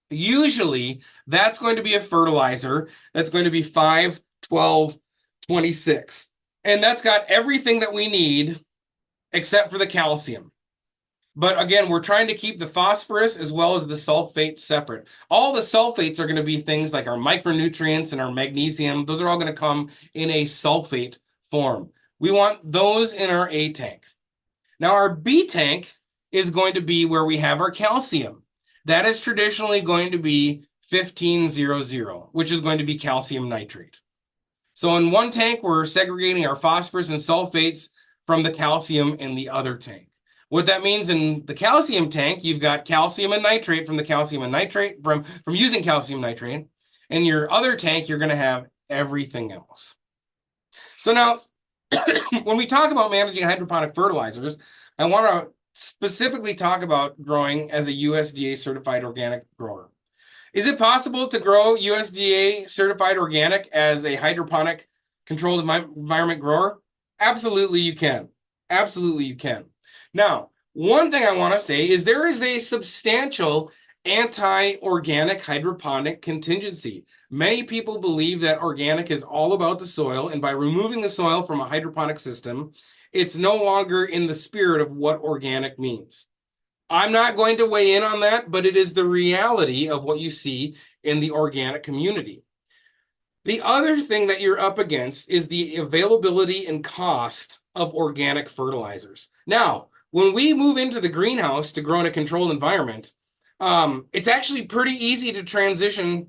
Usually, that's going to be a fertilizer that's going to be 5, 12, 26. And that's got everything that we need except for the calcium. But again, we're trying to keep the phosphorus as well as the sulfate separate. All the sulfates are going to be things like our micronutrients and our magnesium. Those are all going to come in a sulfate form. We want those in our A tank. Now, our B tank is going to be where we have our calcium. That is traditionally going to be 1500, which is going to be calcium nitrate. So in one tank, we're segregating our phosphorus and sulfates from the calcium in the other tank. What that means in the calcium tank, you've got calcium and nitrate from the calcium and nitrate from using calcium nitrate. In your other tank, you're going to have everything else. So now, when we talk about managing hydroponic fertilizers, I want to specifically talk about growing as a USDA certified organic grower. Is it possible to grow USDA certified organic as a hydroponic controlled environment grower? Absolutely, you can. Absolutely, you can. Now, one thing I want to say is there is a substantial anti-organic hydroponic contingency. Many people believe that organic is all about the soil, and by removing the soil from a hydroponic system, it's no longer in the spirit of what organic means. I'm not going to weigh in on that, but it is the reality of what you see in the organic community. The other thing that you're up against is the availability and cost of organic fertilizers. Now, when we move into the greenhouse to grow in a controlled environment, it's actually pretty easy to transition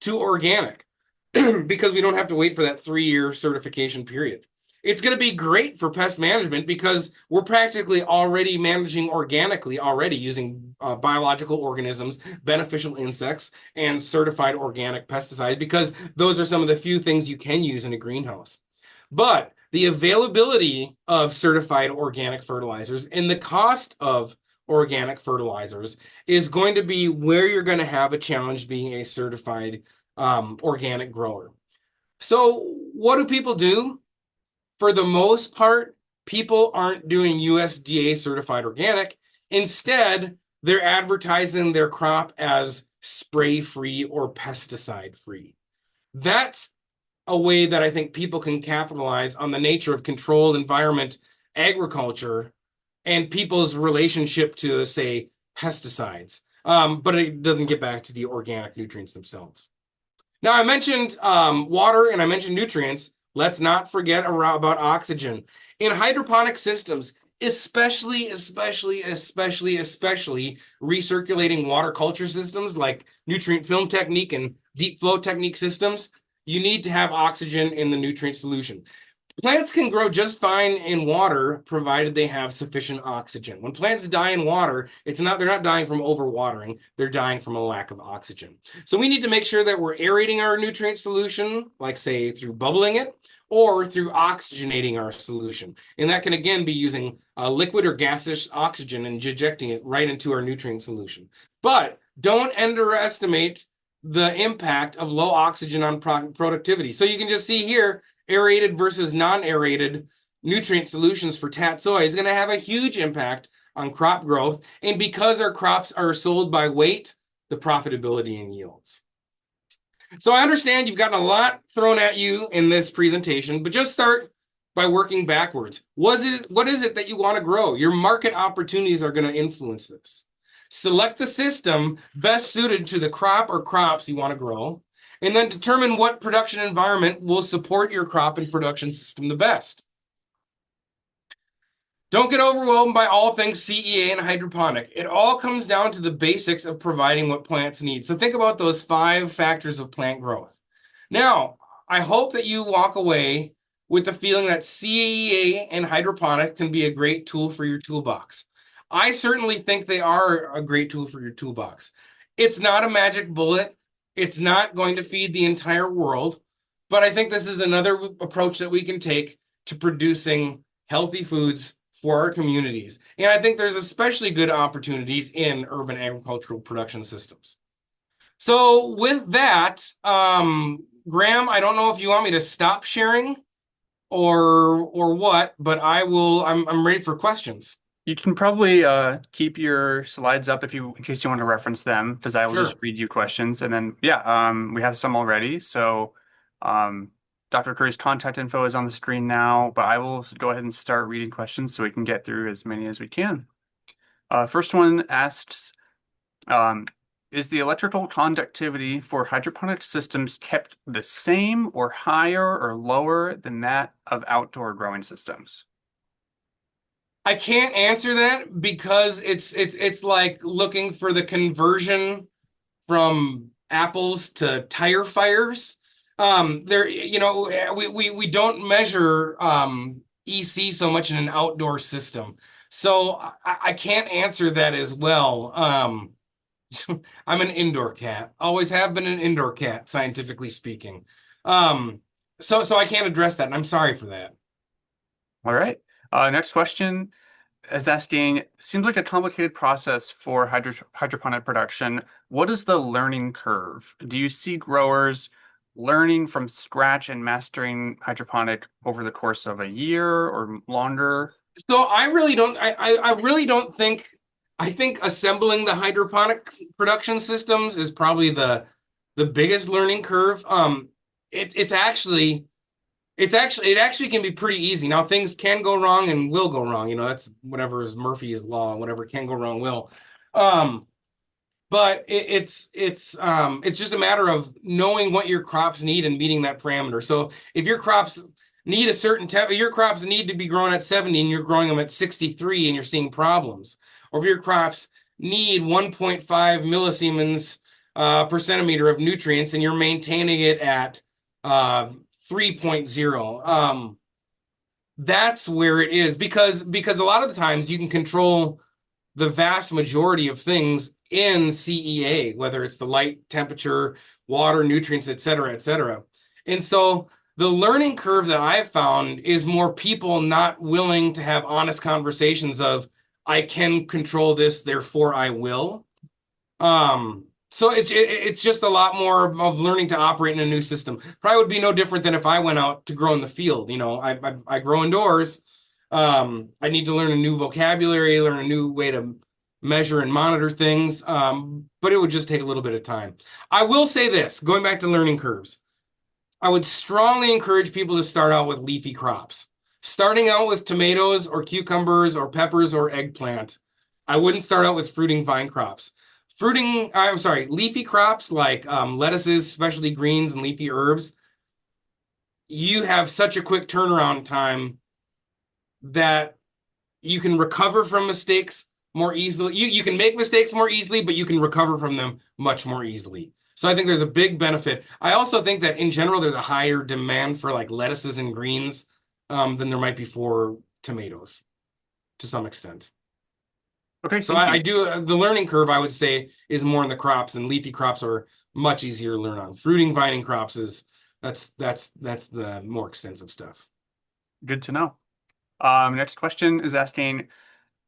to organic because we don't have to wait for that 3-year certification period. It's going to be great for pest management because we're practically already managing organically already using biological organisms, beneficial insects, and certified organic pesticides because those are some of the few things you can use in a greenhouse. But the availability of certified organic fertilizers and the cost of organic fertilizers is going to be where you're going to have a challenge being a certified organic grower. So what do people do? For the most part, people aren't doing USDA certified organic. Instead, they're advertising their crop as spray-free or pesticide-free. That's a way that I think people can capitalize on the nature of controlled environment agriculture and people's relationship to, say, pesticides. But it doesn't get back to the organic nutrients themselves. Now, I mentioned water and I mentioned nutrients. Let's not forget about oxygen. In hydroponic systems, especially recirculating water culture systems like nutrient film technique and deep flow technique systems, you need to have oxygen in the nutrient solution. Plants can grow just fine in water provided they have sufficient oxygen. When plants die in water, they're not dying from overwatering, they're dying from a lack of oxygen. So we need to make sure that we're aerating our nutrient solution, like say through bubbling it, or through oxygenating our solution. And that can again be using liquid or gaseous oxygen and injecting it right into our nutrient solution. But don't underestimate the impact of low oxygen on productivity. So you can just see here, aerated versus non-aerated nutrient solutions for tatsoi is going to have a huge impact on crop growth. And because our crops are sold by weight, the profitability and yields. So I understand you've gotten a lot thrown at you in this presentation, but just start by working backwards. What is it that you want to grow? Your market opportunities are going to influence this. select the system best suited to the crop or crops you want to grow, and then determine what production environment will support your crop and production system the best. Don't get overwhelmed by all things CEA and hydroponic. It all comes down to the basics of providing what plants need. So think about those 5 factors of plant growth. Now, I hope that you walk away with the feeling that CEA and hydroponic can be a great tool for your toolbox. I certainly think they are a great tool for your toolbox. It's not a magic bullet. It's not going to feed the entire world, but I think this is another approach that we can take to producing healthy foods for our communities. And I think there's especially good opportunities in urban agricultural production systems. So with that, Graham, I don't know if you want me to stop sharing or what, but I'm ready for questions. You can probably keep your slides up if you in case you want to reference them, because I will just Sure. read you questions and then yeah, we have some already. So um, Dr. Curry's contact info is on the screen now, but I will go ahead and start reading questions so we can get through as many as we can. First one asks, um, is the electrical conductivity for hydroponic systems kept the same or higher or lower than that of outdoor growing systems? I can't answer that because it's like looking for the conversion from apples to tire fires. There, we don't measure EC so much in an outdoor system, so I can't answer that as well. I'm an indoor cat, always have been an indoor cat, scientifically speaking. Um, so I can't address that, and I'm sorry for that. All right. Next question is asking, seems like a complicated process for hydroponic production. What is the learning curve? Do you see growers learning from scratch and mastering hydroponic over the course of a year or longer? So I really don't. I really don't think. I think assembling the hydroponic production systems is probably the biggest learning curve. It actually can be pretty easy. Now things can go wrong and will go wrong. That's whatever is Murphy's law. Whatever can go wrong will. Um, but it's just a matter of knowing what your crops need and meeting that parameter. So if your crops need a certain your crops need to be grown at 70 and you're growing them at 63 and you're seeing problems, or if your crops need 1.5 millisiemens per centimeter of nutrients and you're maintaining it at 3.0, that's where it is because a lot of the times you can control the vast majority of things in CEA, whether it's the light, temperature, water, nutrients, et cetera, et cetera. And so the learning curve that I've found is more people not willing to have honest conversations of, I can control this, therefore I will. So it's just a lot more of learning to operate in a new system. Probably would be no different than if I went out to grow in the field. I grow indoors. I need to learn a new vocabulary, learn a new way to measure and monitor things. But it would just take a little bit of time. I will say this, going back to learning curves, I would strongly encourage people to start out with leafy crops. Starting out with tomatoes or cucumbers or peppers or eggplant. I wouldn't start out with fruiting vine crops. Leafy crops like lettuces, specialty greens, and leafy herbs. You have such a quick turnaround time that you can recover from mistakes more easily. You can make mistakes more easily, but you can recover from them much more easily. So I think there's a big benefit. I also think that in general, there's a higher demand for like lettuces and greens than there might be for tomatoes to some extent. Okay, So thank I you. do the learning curve, I would say, is more in the crops, and leafy crops are much easier to learn on. Fruiting, vining crops is that's the more extensive stuff. Good to know. Next question is asking,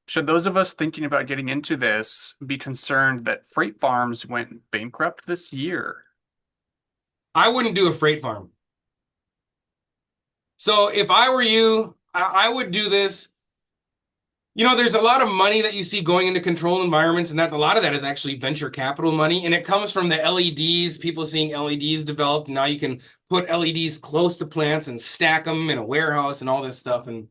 should those of us thinking about getting into this be concerned that freight farms went bankrupt this year? I wouldn't do a freight farm. So if I were you, I would do this. There's a lot of money that you see going into controlled environments, and that's a lot of that is actually venture capital money, and it comes from the LEDs, people seeing LEDs developed. Now you can put LEDs close to plants and stack them in a warehouse and all this stuff. And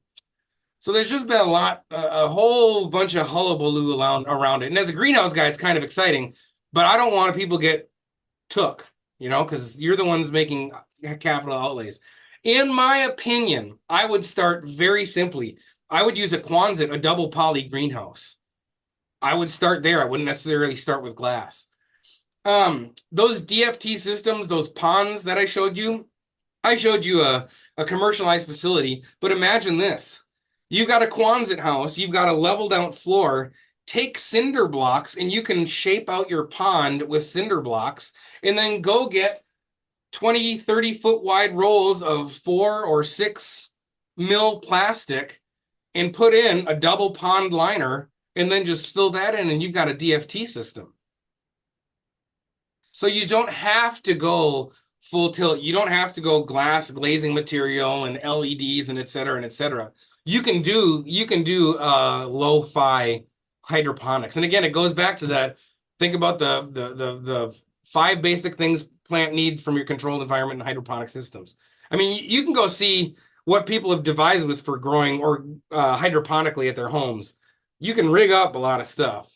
So there's just been a whole bunch of hullabaloo around it. And as a greenhouse guy, it's kind of exciting, but I don't want people get took, because you're the ones making capital outlays. In my opinion, I would start very simply. I would use a Quonset, a double poly greenhouse. I would start there. I wouldn't necessarily start with glass. Those DFT systems, those ponds that I showed you a commercialized facility, but imagine this. You've got a Quonset house, you've got a leveled out floor. Take cinder blocks and you can shape out your pond with cinder blocks and then go get 20, 30-foot wide rolls of 4 or 6 mil plastic and put in a double pond liner and then just fill that in and you've got a DFT system. So you don't have to go full tilt. You don't have to go glass glazing material and LEDs and et cetera and et cetera. You can do lo-fi hydroponics. And again, it goes back to that. Think about the 5 basic things plant need from your controlled environment and hydroponic systems. I mean, you can go see what people have devised with for growing or hydroponically at their homes. You can rig up a lot of stuff.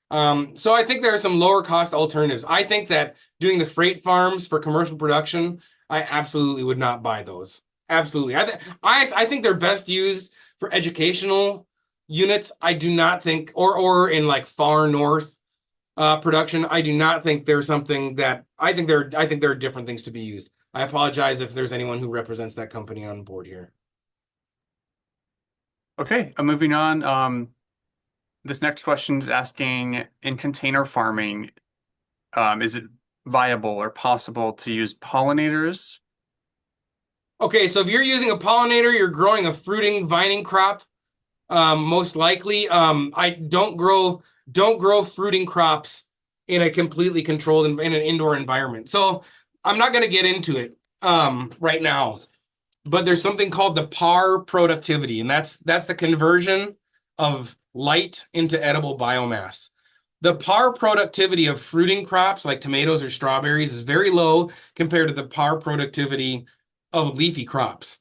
So I think there are some lower cost alternatives. I think that doing the freight farms for commercial production, I absolutely would not buy those. Absolutely. I think they're best used for educational units. I do not think, or in like far north production, I do not think there's something that I think there are different things to be used. I apologize if there's anyone who represents that company on board here. Okay, moving on. This next question is asking, in container farming, is it viable or possible to use pollinators? Okay, so if you're using a pollinator, you're growing a fruiting vining crop. Most likely, I don't grow fruiting crops in a completely controlled in an indoor environment. So I'm not going to get into it right now, but there's something called the PAR productivity, and that's the conversion of light into edible biomass. The PAR productivity of fruiting crops like tomatoes or strawberries is very low compared to the PAR productivity of leafy crops.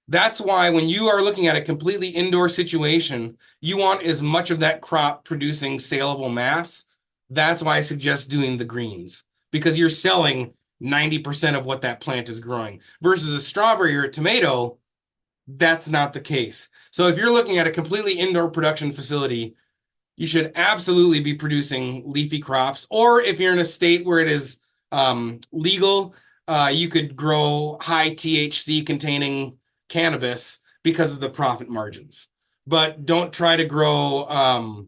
That's why when you are looking at a completely indoor situation, you want as much of that crop producing saleable mass. That's why I suggest doing the greens because you're selling 90% of what that plant is growing versus a strawberry or a tomato. That's not the case. So if you're looking at a completely indoor production facility, you should absolutely be producing leafy crops. Or if you're in a state where it is legal, you could grow high THC containing cannabis because of the profit margins. But don't try to grow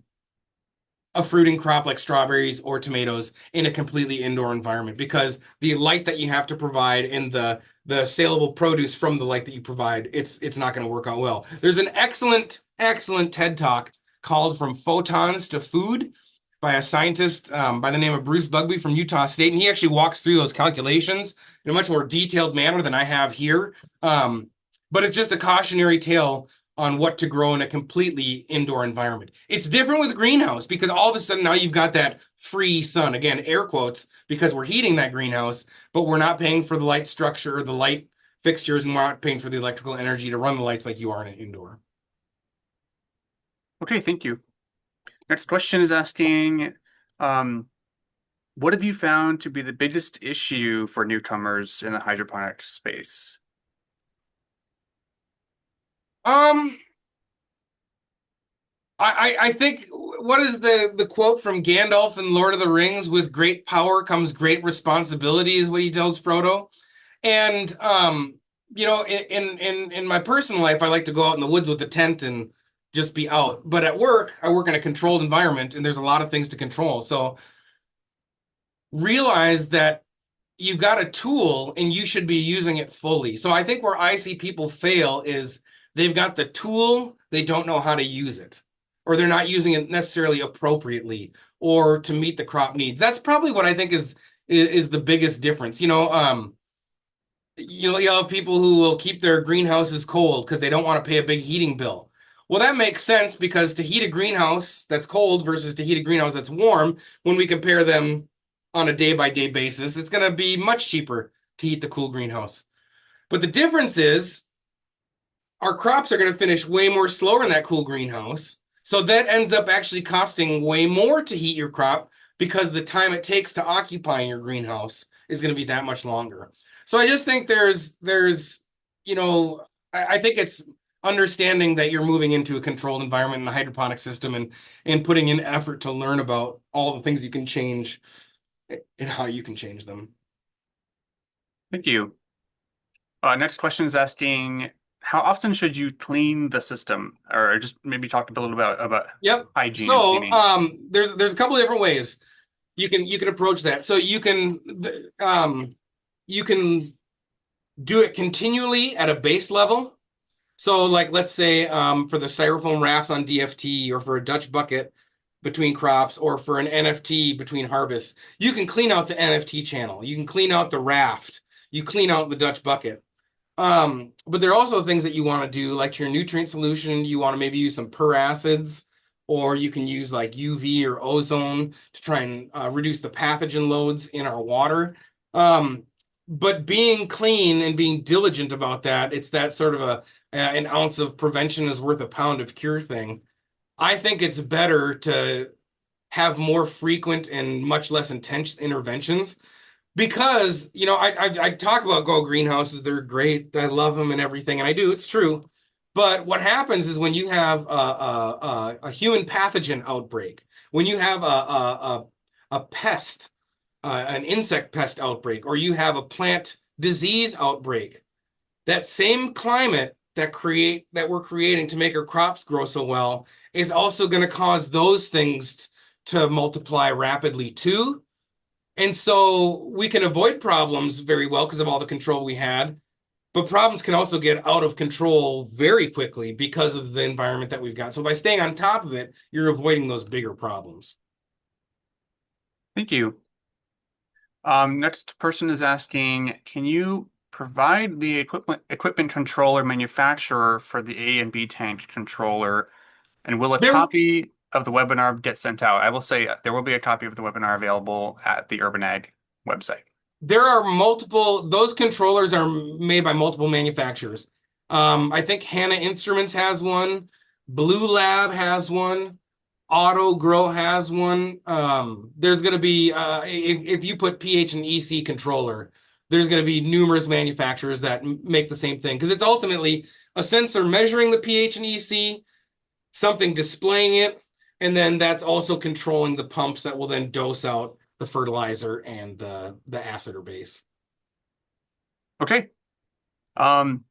a fruiting crop like strawberries or tomatoes in a completely indoor environment because the light that you have to provide and the saleable produce from the light that you provide, it's not going to work out well. There's an excellent TED Talk called From Photons to Food by a scientist by the name of Bruce Bugbee from Utah State. And he actually walks through those calculations in a much more detailed manner than I have here. But it's just a cautionary tale on what to grow in a completely indoor environment. It's different with a greenhouse because all of a sudden now you've got that free sun, again, air quotes, because we're heating that greenhouse, but we're not paying for the light structure or the light fixtures and we're not paying for the electrical energy to run the lights like you are in an indoor. Okay, thank you. Next question is asking, um, what have you found to be the biggest issue for newcomers in the hydroponic space? Um, I think what is the quote from Gandalf in Lord of the Rings? With great power comes great responsibility, is what he tells Frodo. And in my personal life, I like to go out in the woods with a tent and just be out. But at work, I work in a controlled environment, and there's a lot of things to control. So realize that you've got a tool and you should be using it fully. So I think where I see people fail is they've got the tool, they don't know how to use it, or they're not using it necessarily appropriately or to meet the crop needs. That's probably what I think is the biggest difference. You have people who will keep their greenhouses cold because they don't want to pay a big heating bill. Well, that makes sense because to heat a greenhouse that's cold versus to heat a greenhouse that's warm, when we compare them on a day by day basis, it's going to be much cheaper to heat the cool greenhouse. But the difference is our crops are going to finish way more slower in that cool greenhouse. So that ends up actually costing way more to heat your crop because the time it takes to occupy your greenhouse is going to be that much longer. So I just think you know, I think it's understanding that you're moving into a controlled environment in a hydroponic system and putting in effort to learn about all the things you can change and how you can change them. Thank you. Next question is asking, how often should you clean the system? Or just maybe talk a little about Yep. hygiene and So cleaning. there's a couple of different ways you can approach that. So you can do it continually at a base level. So like let's say for the styrofoam rafts on DFT or for a Dutch bucket between crops or for an NFT between harvests, you can clean out the NFT channel. You can clean out the raft. You clean out the Dutch bucket. But there are also things that you want to do, like your nutrient solution. You want to maybe use some peracids, or you can use like UV or ozone to try and reduce the pathogen loads in our water. Um, but being clean and being diligent about that, it's that sort of an ounce of prevention is worth a pound of cure thing. I think it's better to have more frequent and much less intense interventions because I talk about grow greenhouses. They're great. I love them and everything, and I do. It's true. But what happens is when you have a human pathogen outbreak, when you have a pest, an insect pest outbreak, or you have a plant disease outbreak, that same climate that we're creating to make our crops grow so well is also going to cause those things to multiply rapidly too. And so we can avoid problems very well because of all the control we had, but problems can also get out of control very quickly because of the environment that we've got. So by staying on top of it, you're avoiding those bigger problems. Thank you. Next person is asking, can you provide the equipment controller manufacturer for the A and B tank controller, and will a There copy of the webinar get sent out? I will say there will be a copy of the webinar available at the Urban Ag website. there are multiple, those controllers are made by multiple manufacturers. I think Hanna Instruments has one, Blue Lab has one, Auto Grow has one. There's going to be, if you put pH and EC controller, there's going to be numerous manufacturers that make the same thing because it's ultimately a sensor measuring the pH and EC, something displaying it, and then that's also controlling the pumps that will then dose out the fertilizer and the acid or base. Okay. Um,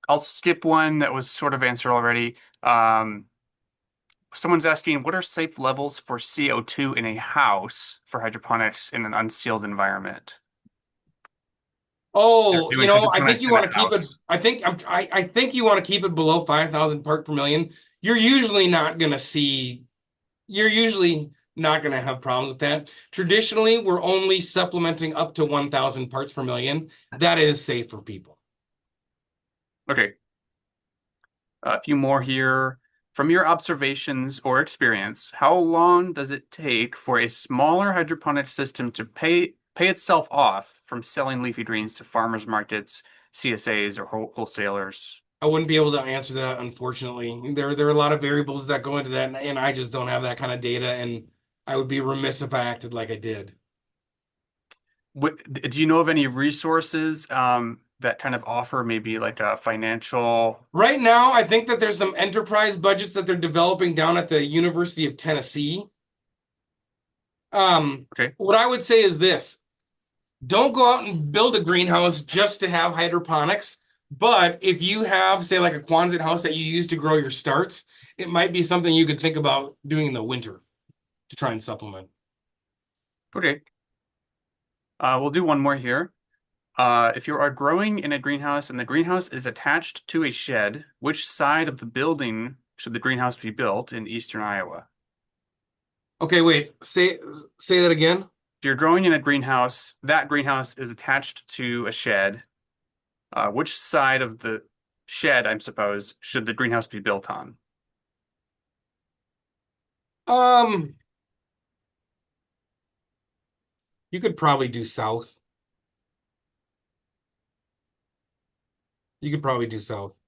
I'll skip one that was sort of answered already. Someone's asking, what are safe levels for CO2 in a house for hydroponics in an unsealed environment? They're Oh, doing I think hydroponics you in a want to keep it. house. I think you want to keep it below 5,000 part per million. You're usually not going to see. You're usually not going to have problems with that. Traditionally, we're only supplementing up to 1,000 parts per million. That is safe for people. Okay. A few more here. From your observations or experience, how long does it take for a smaller hydroponic system to pay itself off from selling leafy greens to farmers markets, CSAs, or wholesalers? I wouldn't be able to answer that, unfortunately. There are a lot of variables that go into that, and I just don't have that kind of data, and I would be remiss if I acted like I did. Do you know of any resources that kind of offer maybe like a financial? Right now, I think that there's some enterprise budgets that they're developing down at the University of Tennessee. Okay. What I would say is this: don't go out and build a greenhouse just to have hydroponics. But if you have, say, like a Quonset house that you use to grow your starts, it might be something you could think about doing in the winter to try and supplement. Okay. We'll do one more here. If you are growing in a greenhouse and the greenhouse is attached to a shed, which side of the building should the greenhouse be built in eastern Iowa? Okay, wait. Say that again. If you're growing in a greenhouse, that greenhouse is attached to a shed. Which side of the shed, I suppose, should the greenhouse be built on? Um, you could probably do south. You could probably do south.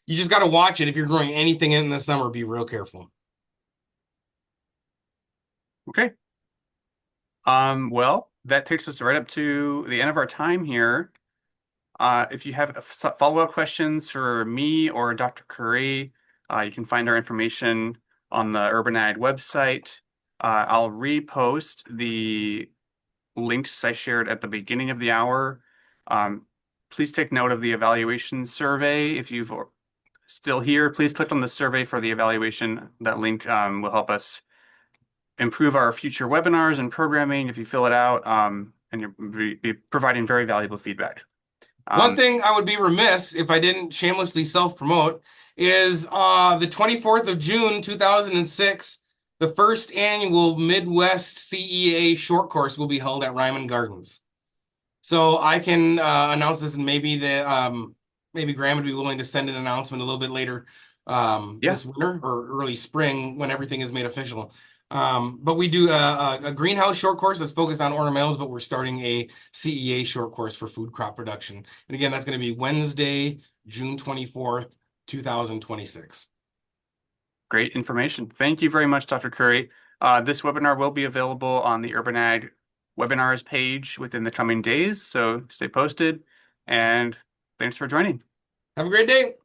You just got to watch it. If you're growing anything in the summer, be real careful. Okay. Well, that takes us right up to the end of our time here. If you have follow-up questions for me or Dr. Curry, you can find our information on the UrbanAg website. I'll repost the links I shared at the beginning of the hour. Um, please take note of the evaluation survey. If you've still here, please click on the survey for the evaluation. That link will help us improve our future webinars and programming if you fill it out, and you'll be providing very valuable feedback. One Um, thing I would be remiss if I didn't shamelessly self-promote is the 24th of June, 2006, the first annual Midwest CEA short course will be held at Ryman Gardens. So I can announce this, and maybe Graham would be willing to send an announcement a little bit later yeah, this winter or early spring when everything is made official. But we do a greenhouse short course that's focused on ornamentals, but we're starting a CEA short course for food crop production. And again, that's going to be Wednesday, June 24th, 2026. great information. Thank you very much, Dr. Curry. This webinar will be available on the UrbanAg webinars page within the coming days, so stay posted, and thanks for joining. Have a great day.